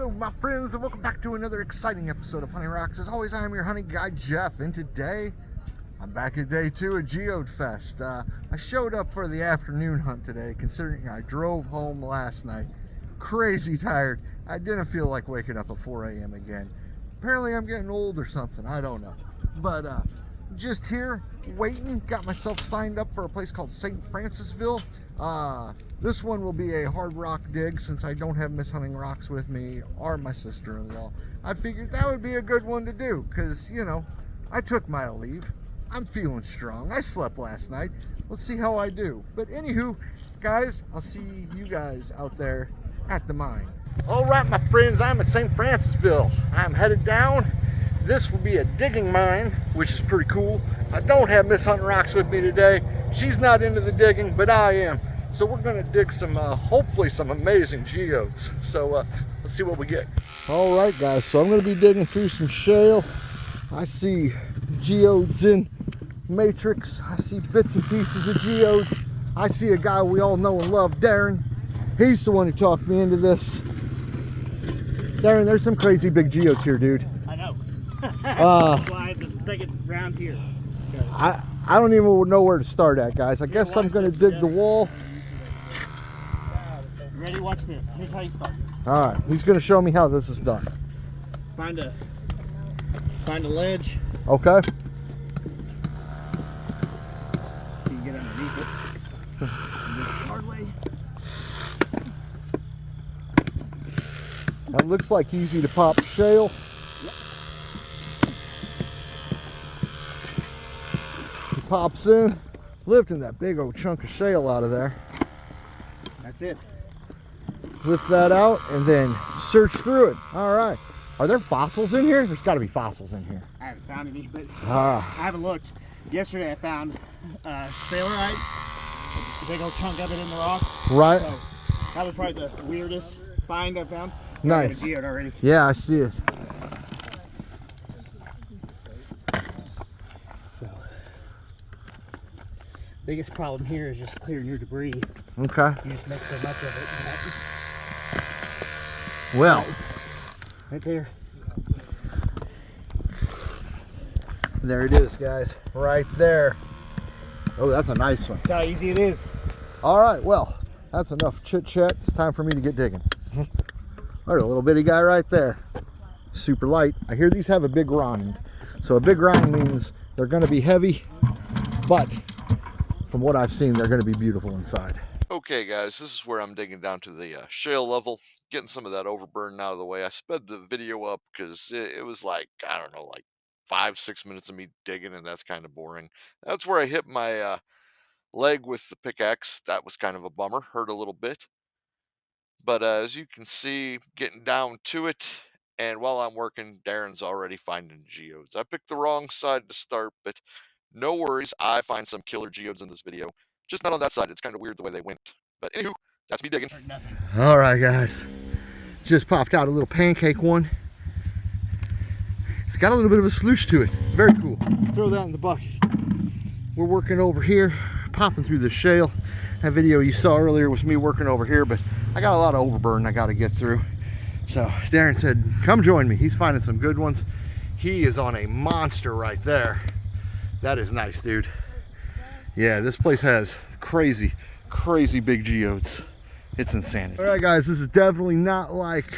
Hello my friends, and welcome back to another exciting episode of HuntingRocks. As always, I am your hunting guide Jeff, and today I'm back at day 2 at Geode Fest. I showed up for the afternoon hunt today, considering I drove home last night crazy tired. I didn't feel like waking up at 4 a.m. again. Apparently I'm getting old or something, I don't know. But just here waiting, got myself signed up for a place called St. Francisville. This one will be a hard rock dig since I don't have Miss HuntingRocks with me or my sister-in-law. I figured that would be a good one to do because, you know, I took my leave. I'm feeling strong. I slept last night. Let's see how I do. But anywho, guys, I'll see you guys out there at the mine. All right, my friends, I'm at St. Francisville. I'm headed down. This will be a digging mine, which is pretty cool. I don't have Miss HuntingRocks with me today. She's not into the digging, but I am. So we're gonna dig some, hopefully some amazing geodes. So let's see what we get. All right, guys, so I'm gonna be digging through some shale. I see geodes in matrix. I see bits and pieces of geodes. I see a guy we all know and love, Darren. He's the one who talked me into this. Darren, there's some crazy big geodes here, dude. I know. That's why the second round here. I don't even know where to start at, guys. I guess I'm gonna dig the wall. You ready? Watch this. Here's how you start. All right, he's gonna show me how this is done. Find a ledge. Okay. You can get underneath it. And do it the hard way. That looks like easy to pop shale. Yep. He pops in, lifting that big old chunk of shale out of there. That's it. Lift that out and then search through it. All right. Are there fossils in here? There's got to be fossils in here. I haven't found any, but Ah. I haven't looked. Yesterday I found sailorite, a big old chunk of it in the rock. Right. So that was probably the weirdest find I found. Nice. I got a geode already. Yeah, I see it. So biggest problem here is just clearing your debris. Okay. You just make so much of it. Well, Right there. there it is, guys. Right there. Oh, that's a nice one. That's how easy it is. All right, well, that's enough chit chat. It's time for me to get digging. There's a little bitty guy right there. Super light. I hear these have a big rind. So a big rind means they're going to be heavy, but from what I've seen, they're going to be beautiful inside. Okay, guys, this is where I'm digging down to the shale level, getting some of that overburden out of the way. I sped the video up because it was like, I don't know, like 5-6 minutes of me digging, and that's kind of boring. That's where I hit my leg with the pickaxe. That was kind of a bummer, hurt a little bit. But as you can see, getting down to it, and while I'm working, Darren's already finding geodes. I picked the wrong side to start, but no worries, I find some killer geodes in this video. Just not on that side. It's kind of weird the way they went. But anywho, that's me digging. All right, guys. Just popped out a little pancake one. It's got a little bit of a sloosh to it. Very cool. Throw that in the bucket. We're working over here, popping through the shale. That video you saw earlier was me working over here, but I got a lot of overburden I got to get through. So Darren said, come join me. He's finding some good ones. He is on a monster right there. That is nice, dude. Yeah, this place has crazy, crazy big geodes. It's insanity. All right, guys, this is definitely not like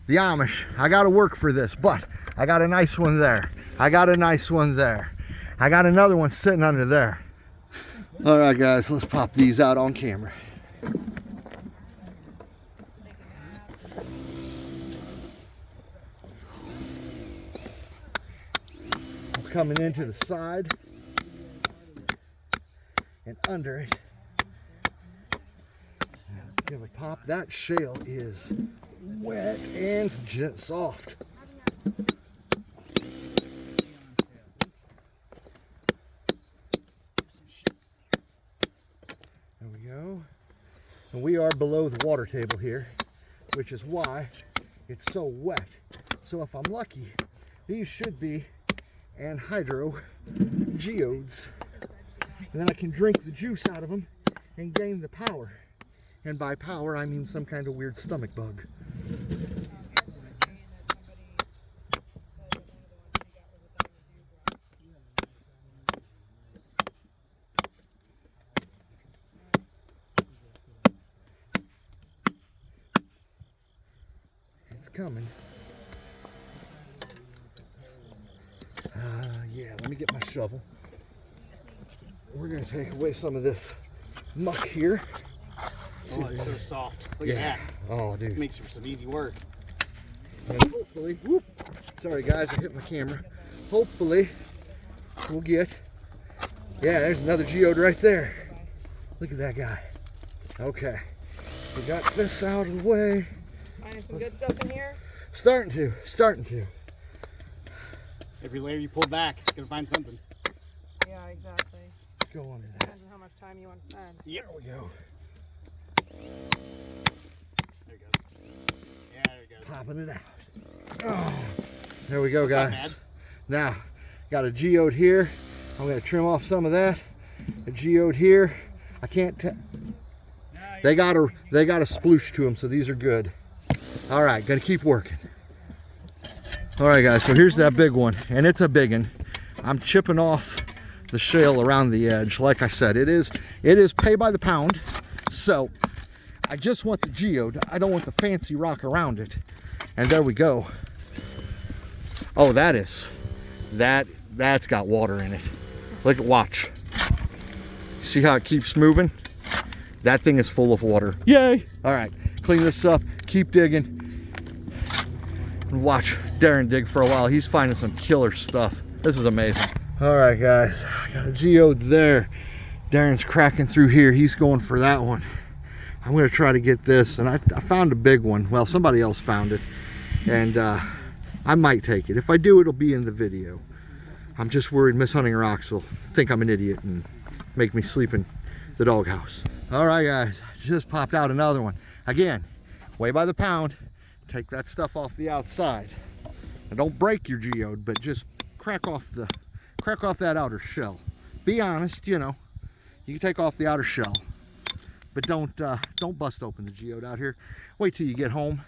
the Amish. I got to work for this, but I got a nice one there. I got a nice one there. I got another one sitting under there. All right, guys, let's pop these out on camera. I'm coming into the side and under it. Let's give a pop. That shale is wet and soft. There we go. And we are below the water table here, which is why it's so wet. So if I'm lucky, these should be anhydro geodes. And then I can drink the juice out of them and gain the power. And by power, I mean some kind of weird stomach bug. coming. Yeah, let me get my shovel. We're gonna take away some of this muck here. Oh, it's so soft. Look at that. Oh, dude. It makes for some easy work. And hopefully, whoop, sorry guys, I hit my camera. Hopefully, we'll get, yeah, there's another geode right there. Look at that guy. Okay, we got this out of the way. Finding some good stuff in here? Starting to. Every layer you pull back, it's gonna find something. Yeah, exactly. Let's go under that. Depends on how much time you want to spend. Yep. There we go. There it goes. Yeah, there it goes. Popping it out. Oh, there we go, That's not guys. bad. Now, got a geode here. I'm going to trim off some of that. A geode here. I can't tell. They got a sploosh to them, so these are good. All right, gonna keep working. All right, guys. So here's that big one, and it's a big one. I'm chipping off the shale around the edge. Like I said, it is pay by the pound. So I just want the geode. I don't want the fancy rock around it. And there we go. Oh, that's got water in it. Look at, watch. See how it keeps moving? That thing is full of water. Yay! All right, clean this up, keep digging, and watch Darren dig for a while. He's finding some killer stuff. This is amazing. All right, guys, I got a geode there. Darren's cracking through here. He's going for that one. I'm gonna try to get this, and I found a big one. Well, somebody else found it, and I might take it. If I do, it'll be in the video. I'm just worried Miss HuntingRocks will think I'm an idiot and make me sleep in the doghouse. All right, guys, just popped out another one. Again, weigh by the pound. Take that stuff off the outside. And don't break your geode, but just crack off that outer shell. Be honest, you know. You can take off the outer shell, but don't bust open the geode out here. Wait till you get home.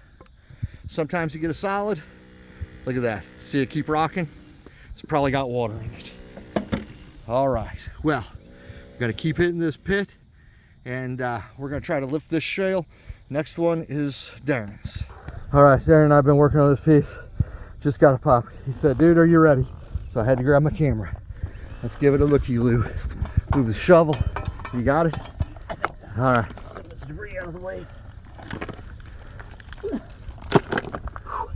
Sometimes you get a solid. Look at that. See it keep rocking? It's probably got water in it. All right. Well, we're gonna keep hitting this pit, and we're gonna try to lift this shale. Next one is Darren's. All right, Darren and I've been working on this piece. Just got a pop. He said, "Dude, are you ready?" So I had to grab my camera. Let's give it a looky-loo. Move the shovel. You got it? All right. Some of this debris out of the way.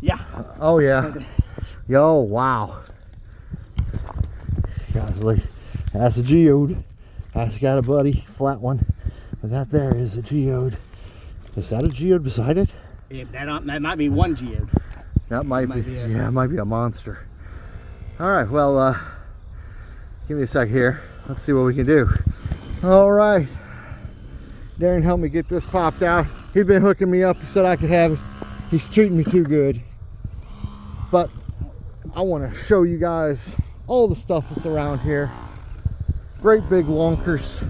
Yeah. Oh yeah. Yo, wow. Guys, look. That's a geode. That's got a buddy, flat one. But that there is a geode. Is that a geode beside it? Yeah, that might be one geode. That might be. Yeah, it might be a monster. All right. Well, give me a sec here. Let's see what we can do. All right. Darren helped me get this popped out. He'd been hooking me up. He said I could have it. He's treating me too good. But I want to show you guys all the stuff that's around here. Great big lunkers.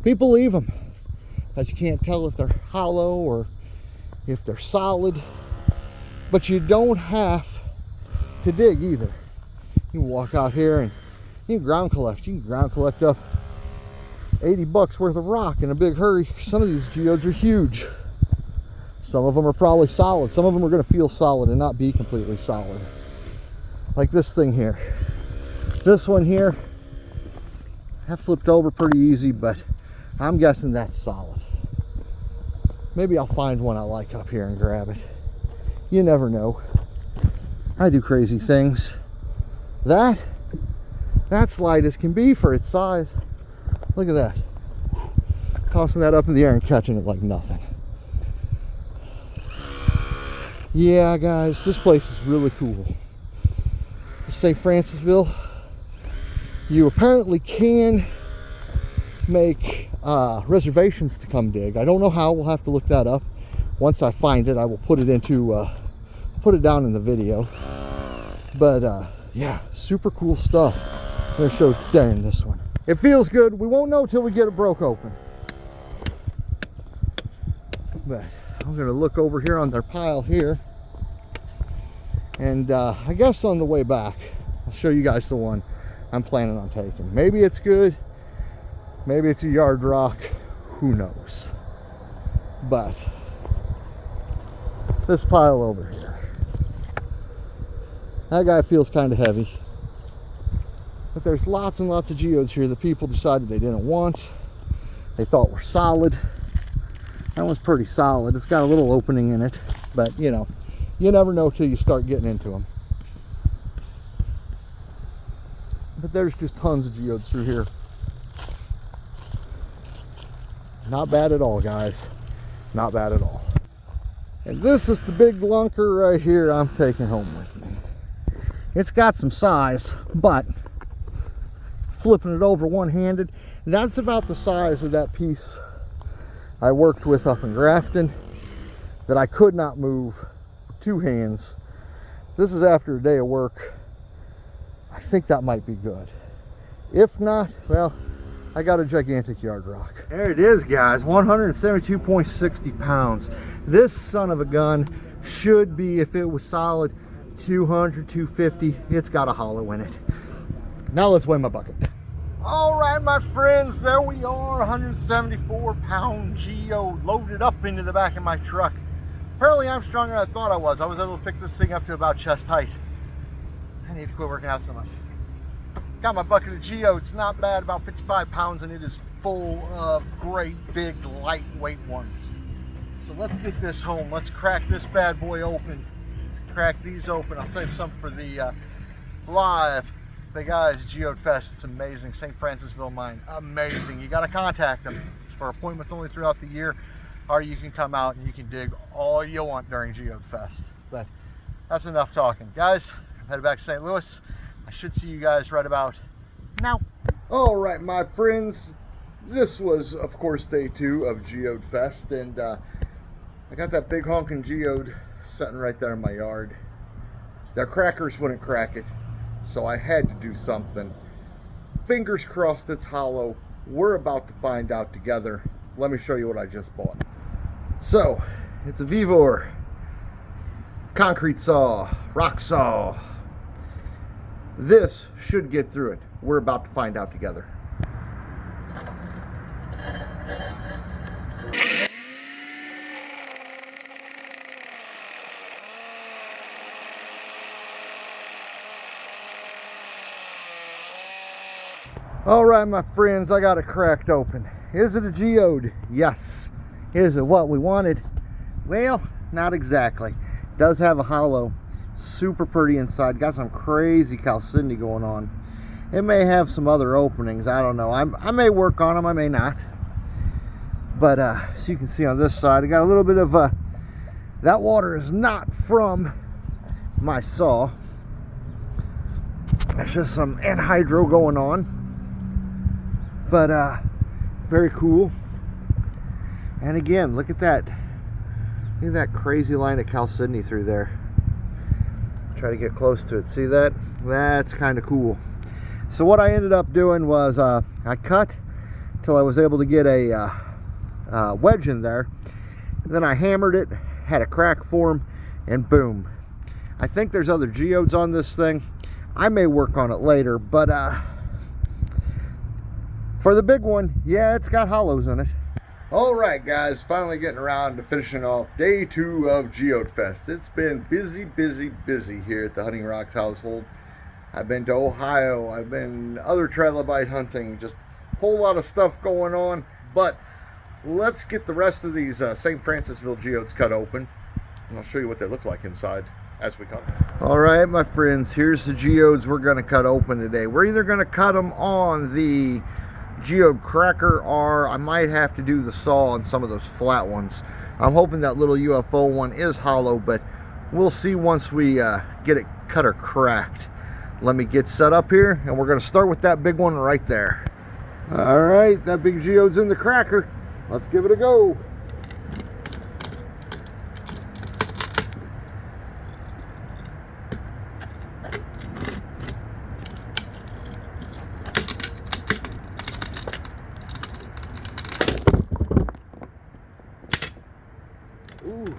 People leave them, but you can't tell if they're hollow or if they're solid. But you don't have to dig either. You can walk out here and you can ground collect. You can ground collect up 80 bucks worth of rock in a big hurry. Some of these geodes are huge. Some of them are probably solid. Some of them are going to feel solid and not be completely solid. Like this thing here. This one here, that flipped over pretty easy, but I'm guessing that's solid. Maybe I'll find one I like up here and grab it. You never know. I do crazy things. That's light as can be for its size. Look at that. Tossing that up in the air and catching it like nothing. Yeah, guys, this place is really cool. Let's say Francisville. You apparently can make reservations to come dig. I don't know how. We'll have to look that up. Once I find it, I will put it down in the video. But yeah, super cool stuff. I'm gonna show Darren this one. It feels good. We won't know till we get it broke open. But I'm gonna look over here on their pile here, and I guess on the way back I'll show you guys the one I'm planning on taking. Maybe it's good, maybe it's a yard rock, who knows. But this pile over here. That guy feels kind of heavy. But there's lots and lots of geodes here that people decided they didn't want. They thought were solid. That one's pretty solid. It's got a little opening in it, but you know, you never know till you start getting into them. But there's just tons of geodes through here. Not bad at all, guys. Not bad at all. And this is the big lunker right here I'm taking home with me. It's got some size, but flipping it over one-handed, that's about the size of that piece I worked with up in Grafton that I could not move with two hands. This is after a day of work. I think that might be good. If not, well, I got a gigantic yard rock. There it is, guys, 172.60 pounds. This son of a gun should be, if it was solid, 200, 250. It's got a hollow in it. Now let's weigh my bucket. All right, my friends, there we are, 174 pound geode loaded up into the back of my truck. Apparently I'm stronger than I thought I was. I was able to pick this thing up to about chest height. I need to quit working out so much. Got my bucket of geodes, not bad, about 55 pounds, and it is full of great big lightweight ones. So let's get this home. Let's crack this bad boy open. Let's crack these open. I'll save some for the live. But guys, Geode Fest, it's amazing. St. Francisville mine, amazing. You got to contact them. It's for appointments only throughout the year, or you can come out and you can dig all you want during Geode Fest. But that's enough talking. Guys, I'm headed back to St. Louis. I should see you guys right about now. All right, my friends, this was, of course, day 2 of Geode Fest, and I got that big honking geode sitting right there in my yard. Their crackers wouldn't crack it, so I had to do something. Fingers crossed it's hollow. We're about to find out together. Let me show you what I just bought. So, it's a Vivor concrete saw, rock saw. This should get through it. We're about to find out together. All right, my friends, I got it cracked open. Is it a geode? Yes. Is it what we wanted? Well, not exactly. It does have a hollow. Super pretty inside. Got some crazy chalcedony going on. It may have some other openings. I don't know. I may work on them. I may not. But as you can see on this side, I got a little bit of that water is not from my saw. There's just some anhydro going on. But very cool. And again, look at that. Look at that crazy line of chalcedony through there. Try to get close to it. See that? That's kind of cool. So what I ended up doing was I cut till I was able to get a wedge in there. Then I hammered it, had a crack form, and boom. I think there's other geodes on this thing. I may work on it later, but for the big one, yeah, it's got hollows in it. All right, guys, finally getting around to finishing off day 2 of Geode Fest. It's been busy, busy, busy here at the HuntingRocks household. I've been to Ohio, I've been other trilobite hunting, just a whole lot of stuff going on. But let's get the rest of these St. Francisville geodes cut open, and I'll show you what they look like inside as we cut them. All right, my friends, here's the geodes we're going to cut open today. We're either going to cut them on the geode cracker, or I might have to do the saw on some of those flat ones. I'm hoping that little UFO one is hollow, but we'll see once we get it cut or cracked. Let me get set up here, and we're going to start with that big one right there. All right, that big geode's in the cracker. Let's give it a go. Ooh.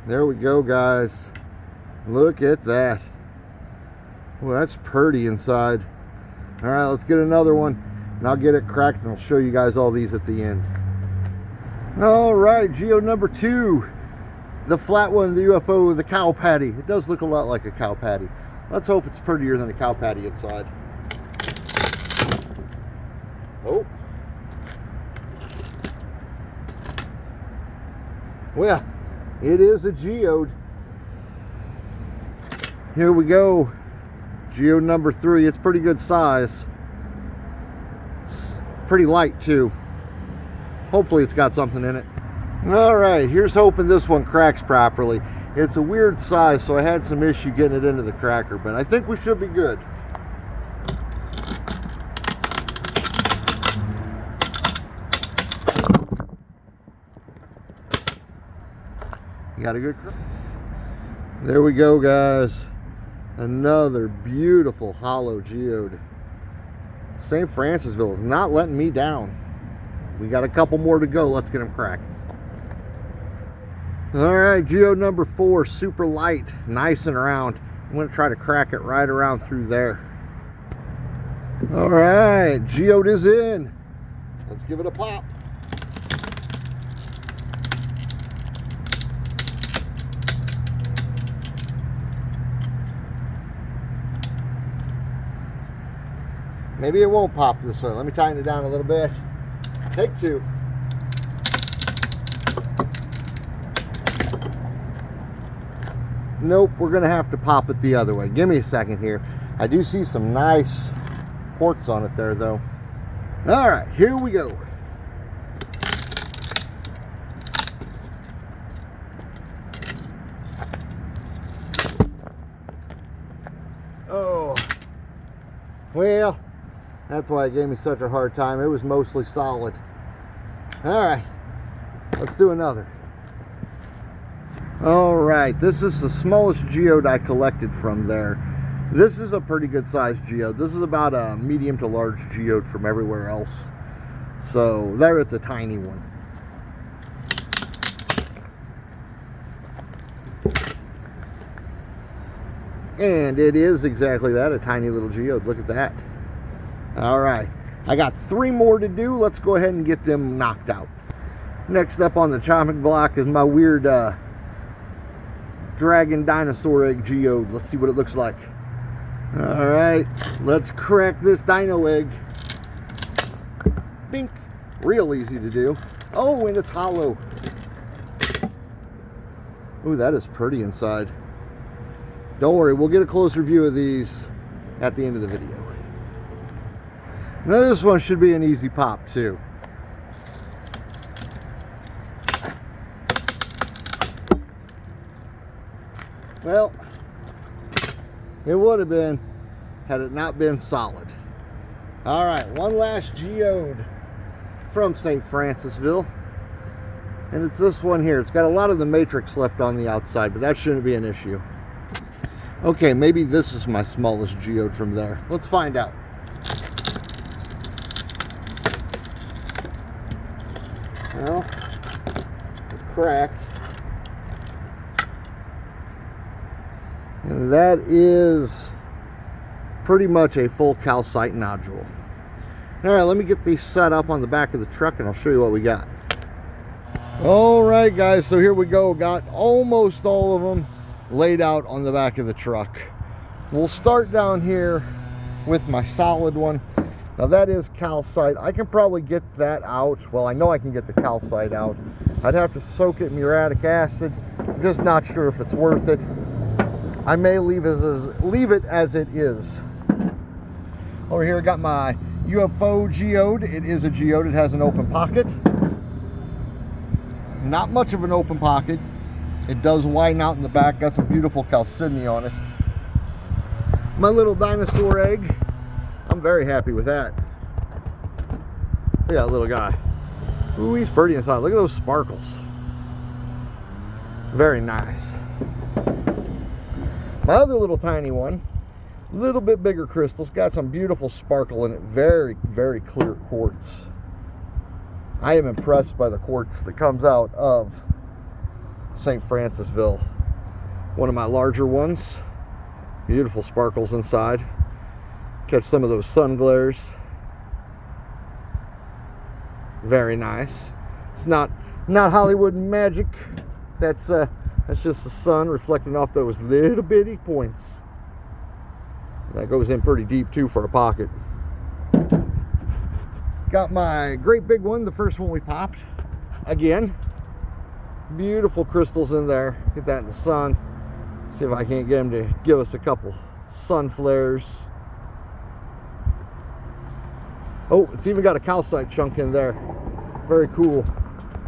There we go, guys. Look at that. Well, that's pretty inside. All right, let's get another one, and I'll get it cracked, and I'll show you guys all these at the end. All right, geode number 2. The flat one, the UFO, the cow patty. It does look a lot like a cow patty. Let's hope it's prettier than a cow patty inside. Oh. Well, it is a geode. Here we go. Geode number 3. It's pretty good size. It's pretty light too. Hopefully it's got something in it. All right, here's hoping this one cracks properly. It's a weird size, so I had some issue getting it into the cracker, but I think we should be good. You got a good crack? There we go, guys. Another beautiful hollow geode. St. Francisville is not letting me down. We got a couple more to go. Let's get them cracked. All right, geode number 4, super light, nice and round. I'm going to try to crack it right around through there. All right, geode is in. Let's give it a pop. Maybe it won't pop this way. Let me tighten it down a little bit. Take 2. Nope, we're gonna have to pop it the other way. Give me a second here. I do see some nice quartz on it there though. All right, here we go. Oh, well, that's why it gave me such a hard time. It was mostly solid. All right, let's do another. All right, this is the smallest geode I collected from there. This is a pretty good sized geode. This is about a medium to large geode from everywhere else. So there it's a tiny one. And it is exactly that, a tiny little geode. Look at that. All right, I got 3 more to do. Let's go ahead and get them knocked out. Next up on the chopping block is my weird dragon dinosaur egg geode. Let's see what it looks like. All right, let's crack this dino egg. Bink. Real easy to do. Oh, and it's hollow. Ooh, that is pretty inside. Don't worry, we'll get a closer view of these at the end of the video. Now this one should be an easy pop too. Well, it would have been had it not been solid. All right, one last geode from St. Francisville. And it's this one here. It's got a lot of the matrix left on the outside, but that shouldn't be an issue. Okay, maybe this is my smallest geode from there. Let's find out. Well, it cracked. And that is pretty much a full calcite nodule. All right, let me get these set up on the back of the truck and I'll show you what we got. All right, guys, so here we go. Got almost all of them laid out on the back of the truck. We'll start down here with my solid one. Now that is calcite. I can probably get that out. Well, I know I can get the calcite out. I'd have to soak it in muriatic acid. I'm just not sure if it's worth it. I may leave it as it is. Over here I got my UFO geode. It is a geode. It has an open pocket. Not much of an open pocket. It does widen out in the back. Got some beautiful chalcedony on it. My little dinosaur egg. I'm very happy with that. Look at that little guy. Ooh, he's pretty inside. Look at those sparkles. Very nice. My other little tiny one, a little bit bigger crystals, got some beautiful sparkle in it. Very, very clear quartz. I am impressed by the quartz that comes out of St. Francisville. One of my larger ones. Beautiful sparkles inside. Catch some of those sun glares. Very nice. It's not Not Hollywood magic. That's just the sun reflecting off those little bitty points. That goes in pretty deep too for a pocket. Got my great big one, the first one we popped. Again, beautiful crystals in there. Get that in the sun. See if I can't get him to give us a couple sun flares. Oh, it's even got a calcite chunk in there. Very cool.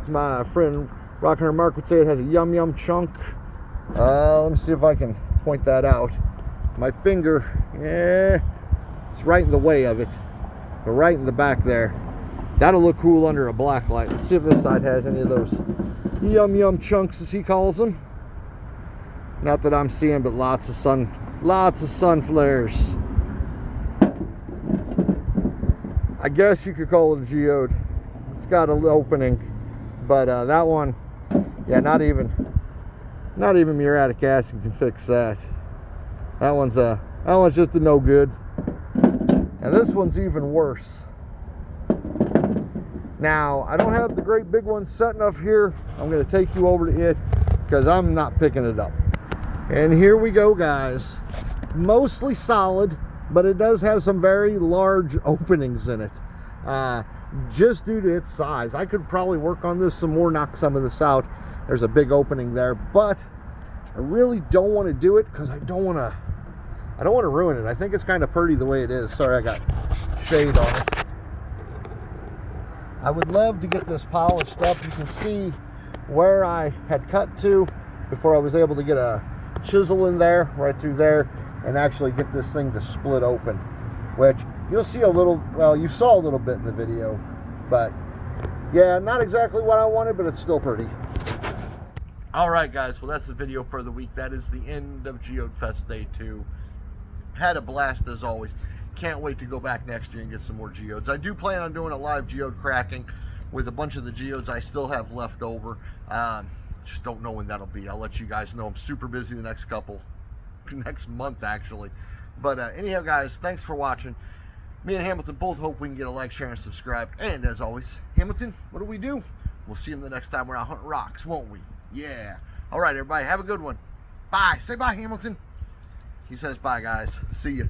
My friend Rockhounding Mark would say it has a yum yum chunk. Let me see if I can point that out. My finger, yeah, it's right in the way of it, but right in the back there. That'll look cool under a black light. Let's see if this side has any of those yum yum chunks, as he calls them. Not that I'm seeing, but lots of sun flares. I guess you could call it a geode. It's got an opening, but that one, yeah, not even muriatic acid can fix that. That one's just a no good. And this one's even worse. Now, I don't have the great big one setting up here. I'm going to take you over to it because I'm not picking it up. And here we go, guys. Mostly solid, but it does have some very large openings in it. Just due to its size. I could probably work on this some more, knock some of this out. There's a big opening there, but I really don't want to do it because I don't want to ruin it. I think it's kind of pretty the way it is. Sorry, I got shade on it. I would love to get this polished up. You can see where I had cut to before I was able to get a chisel in there, right through there, and actually get this thing to split open, which you'll see a little, well, you saw a little bit in the video, but yeah, not exactly what I wanted, but it's still pretty. All right, guys, well, that's the video for the week. That is the end of Geode Fest Day 2. Had a blast as always. Can't wait to go back next year and get some more geodes. I do plan on doing a live geode cracking with a bunch of the geodes I still have left over. Just don't know when that'll be. I'll let you guys know. I'm super busy the next month actually. But anyhow, guys, thanks for watching. Me and Hamilton both hope we can get a like, share, and subscribe. And as always, Hamilton, what do? We'll see you the next time we're out hunting rocks, won't we? Yeah. All right, everybody, have a good one. Bye. Say bye, Hamilton. He says bye, guys. See you.